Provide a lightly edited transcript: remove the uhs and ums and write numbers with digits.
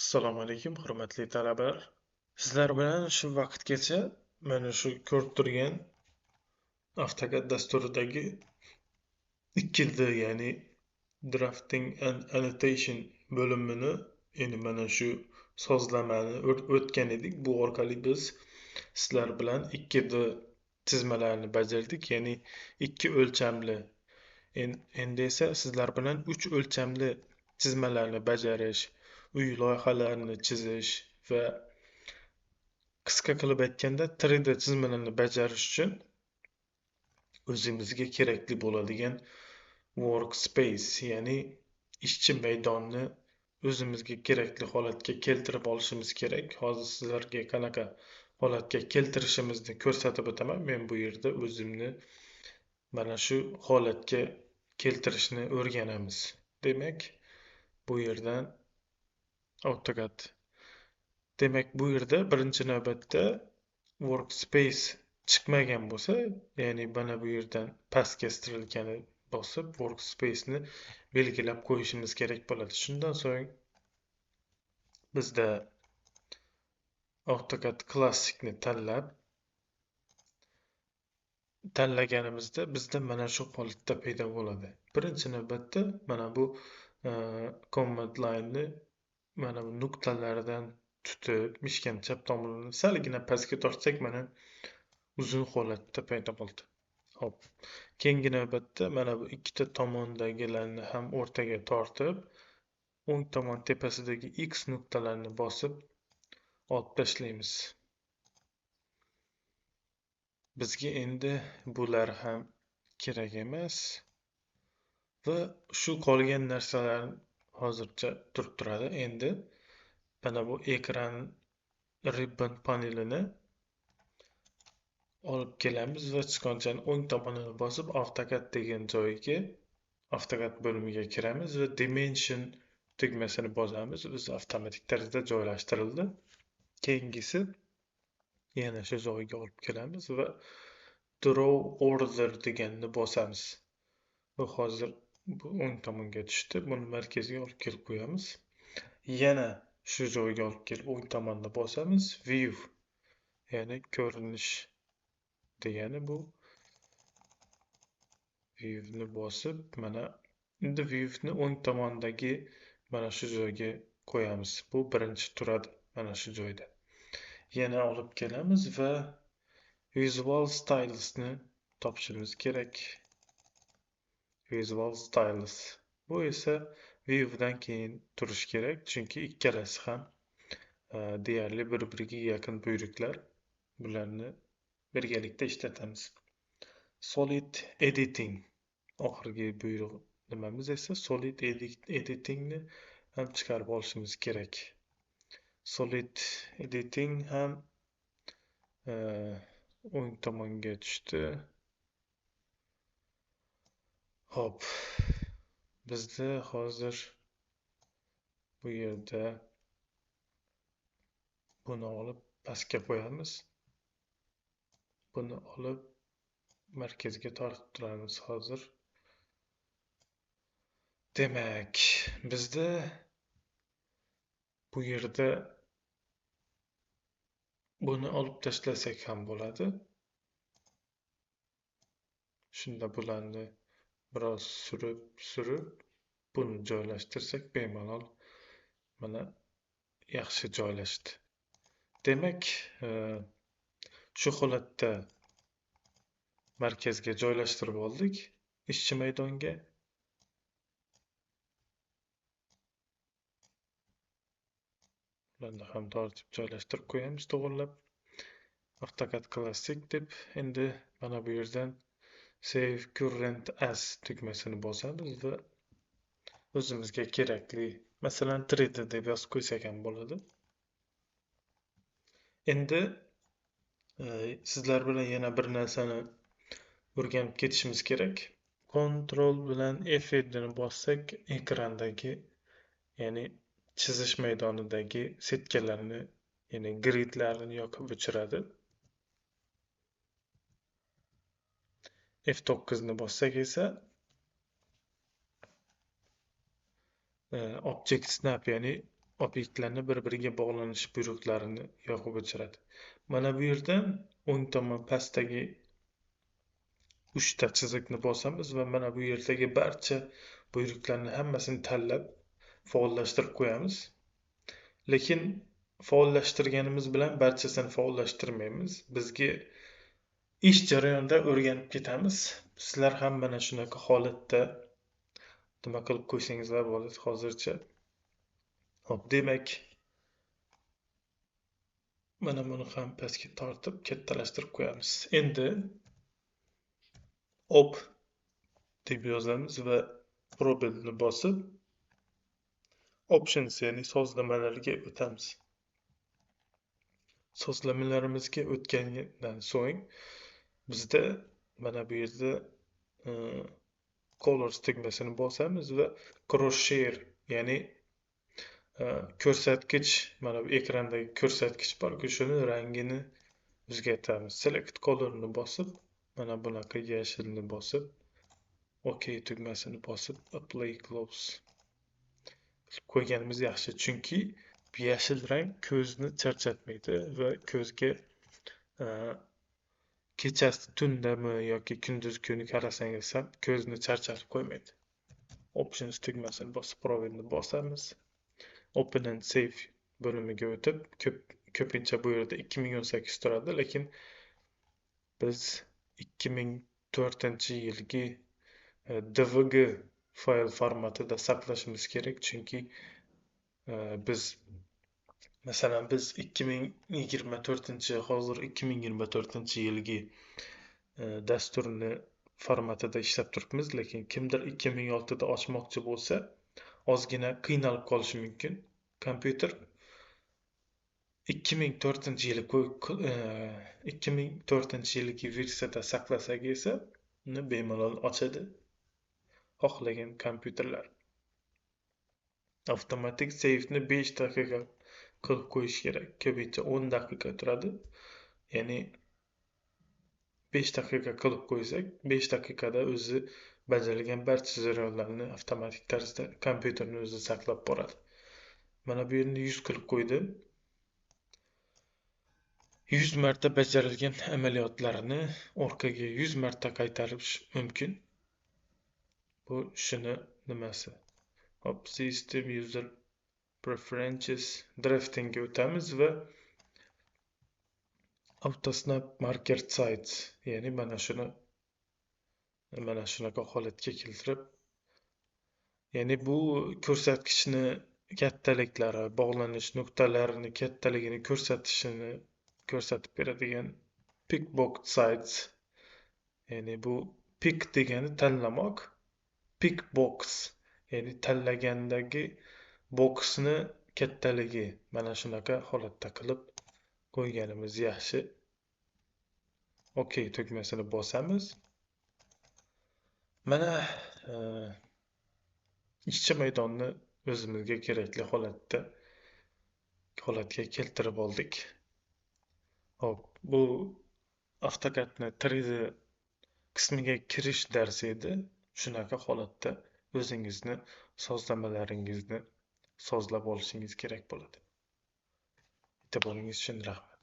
Assalomu alaykum, hurmatli talabalar. Sizlar bilan shu vaqtgacha mana shu ko'rib turgan AutoCAD dasturidagi 2D, ya'ni Drafting and Annotation bo'limini, endi mana shu sozlamani o'tgan edik. Bu orqali biz sizlar bilan 2D chizmalarni bajardik, ya'ni ikki o'lchamli. Endi esa sizlar bilan 3 o'lchamli chizmalarni bajarish, uy loyihalarini chizish va qisqa qilib aytganda 3D chizmalarni bajarish uchun o'zimizga kerakli bo'ladigan workspace, ya'ni ishchi maydonni o'zimizga kerakli holatga keltirib olishimiz kerak. Hozir sizlarga qanaqa holatga keltirishimizni ko'rsatib o'taman. Men bu yerda o'zimni mana shu holatga keltirishni o'rganamiz. Demak, bu yerdan AutoCAD. Demak, bu yerda birinchi navbatda workspace chiqmagan bo'lsa, ya'ni mana bu yerdan pastga strilkani bosib workspace'ni belgilab qo'yishimiz kerak bo'ladi. Shundan so'ng bizda AutoCAD Classic'ni tanlaganimizda bizda mana shu holatda paydo bo'ladi. Birinchi navbatda mana bu command line'ni mana bu nuqtalaridan tutib, mishkan chap tomonini salgina pastga tortsak, mana uzun holatda paydo bo'ldi. Hop. Keyingi navbatda mana bu ikkita tomondagilarni ham o'rtaga tortib, o'ng tomon tepasidagi X nuqtalarini bosib olib tashlaymiz. Bizga endi bular ham kerak emas va shu qolgan narsalar hozircha turib turadi. Endi mana bu ekran ribbon panelini olib kelamiz va sichqonchani o'ng tomonini bosib AutoCAD degan joyga, AutoCAD bo'limiga kiramiz va Dimension tugmasini bosamiz. Biz avtomatik tarzda joylashtirildi. Keyingisi yana shu joyga olib kelamiz va Draw Order deganni bosamiz. Bu hozir bu o'ng tomonga tushdi. Buni markazga olib kelib qo'yamiz. Yana shu joyga olib kelib o'ng tomonni bosamiz. View, ya'ni ko'rinish degani bu. View'ni bosib, mana endi view'ni o'ng tomondagi mana shu joyga qo'yamiz. Bu birinchi turadi mana shu joyda. Yana olib kelamiz va Visual Styles'ni topishimiz kerak. Visual Stylus. Bu esa view'dan keyin turish kerak, chunki ikkalasi ham deyarli bir-biriga yaqin buyruqlar. Bularni birgalikda ishlatamiz. Solid Editing. Oxirgi buyruq nimamiz esa Solid Editingni ham chiqarib olishimiz kerak. Solid Editing ham o'ng tomonga tushdi. Hop. Bizda hozir bu yerda buni olib pastga qo'yamiz. Buni olib markazga tortib turamiz hozir. Demak, bizda bu yerda buni olib tashlasak ham bo'ladi. Shunda bularni biroz surib buni joylashtirsak bemalol mana yaxshi joylashdi. Demak, shu holatda markazga joylashtirib oldik ishchi maydonga. Bularni ham tortib joylashtirib qo'yamiz to'g'rilab. AutoCAD Classic deb endi mana bu yerdan Save Current As tugmasini bosamiz va o'zimizga kerakli, masalan 3D deb yozib qo'ysak ham bo'ladi. Endi sizlar bilan yana bir narsani o'rganib ketishimiz kerak. Ctrl bilan F7 ni bossak, ekrandagi, ya'ni chizish maydonidagi setkalarni, ya'ni gridlarni yoqib o'chiradi. F9 ni bossak esa Object Snap, ya'ni obyektlarni bir-biriga bog'lanish buyruqlarini yoqib o'chiradi. Mana bu yerdan o'ng tomon pastdagi 3 ta chiziqni bosamiz va mana bu yerdagi barcha buyruqlarni hammasini tanlab faollashtirib qo'yamiz. Lekin faollashtirganimiz bilan barchasini faollashtirmaymiz. Bizga ish jarayonida o'rganib ketamiz. Sizlar ham mana shunaqa holatda nima qilib qo'ysangizlar bo'ladi hozircha. Hop, demak, mana buni ham pastga tortib kattalashtirib qo'yamiz. Endi op deb yozamiz va probelni bosib options, ya'ni sozlamalarga o'tamiz. Sozlamalarimizga o'tgandan so'ng bizda mana bu yerda colors tugmasini bosamiz va crosshair, ya'ni ko'rsatkich, mana bu ekrandagi ko'rsatkich borku, shuni rangini o'zgartiramiz. Select colorni bosib, mana bunaqa yashilni bosib, OK tugmasini bosib, apply close qilib qo'yganimiz yaxshi, chunki bu yashil rang ko'zni charchatmaydi va ko'zga kechasi tundami yoki kunduz kuni qarasangiz ham ko'zni charchatib qo'ymaydi. Options tugmasini bosib, probelni bosamiz. Open and Save bo'limiga o'tib, ko'pincha bu yerda 2018 turadi, lekin biz 2004-yilgi DVG fayl formatida saqlashimiz kerak, chunki biz 2024 yilgi dasturni formatida ishlab turibmiz, lekin kimdir 2006da ochmoqchi bo'lsa, ozgina qiynalib qolishi mumkin. Kompyuter 2004-yilgi versiyada saqlasak esa uni bemalol ochadi xohlagan kompyuterlar. Avtomatik save'ni 5 daqiqa qilib qo'yish kerak. Ko'pincha 10 daqiqa turadi. Ya'ni 5 daqiqa qilib qo'ysak, 5 daqiqada o'zi bajarilgan barcha jarayonlarni avtomatik tarzda kompyuterni o'zi saqlab boradi. Mana bu yerni 100 qilib qo'ydim. 100 marta bajarilgan amaliyotlarni orqaga 100 marta qaytarish mumkin. Bu shuni nimasi? Hop, System User Preferences Draftingga o'tamiz va AutoSnap Marker Size, ya'ni mana shunaqa holatga keltirib, ya'ni bu ko'rsatkichni kattaliklari, bog'lanish nuqtalarining kattaligini ko'rsatib beradigan pick box size, ya'ni bu pick degani tanlamoq, pick box ya'ni tanlagandagi boksni kattaligi. Mana shunaqa holatda qilib qo'yganimiz yaxshi. OK tugmasini bosamiz. Mana ishchi maydonni o'zimizga kerakli holatga keltirib oldik. Hop, bu AutoCADni 3D qismiga kirish darsi edi. Shunaqa holatda o'zingizni sozlamalaringizni sozlab olishingiz kerak bo'ladi. E'tiboringiz uchun rahmat.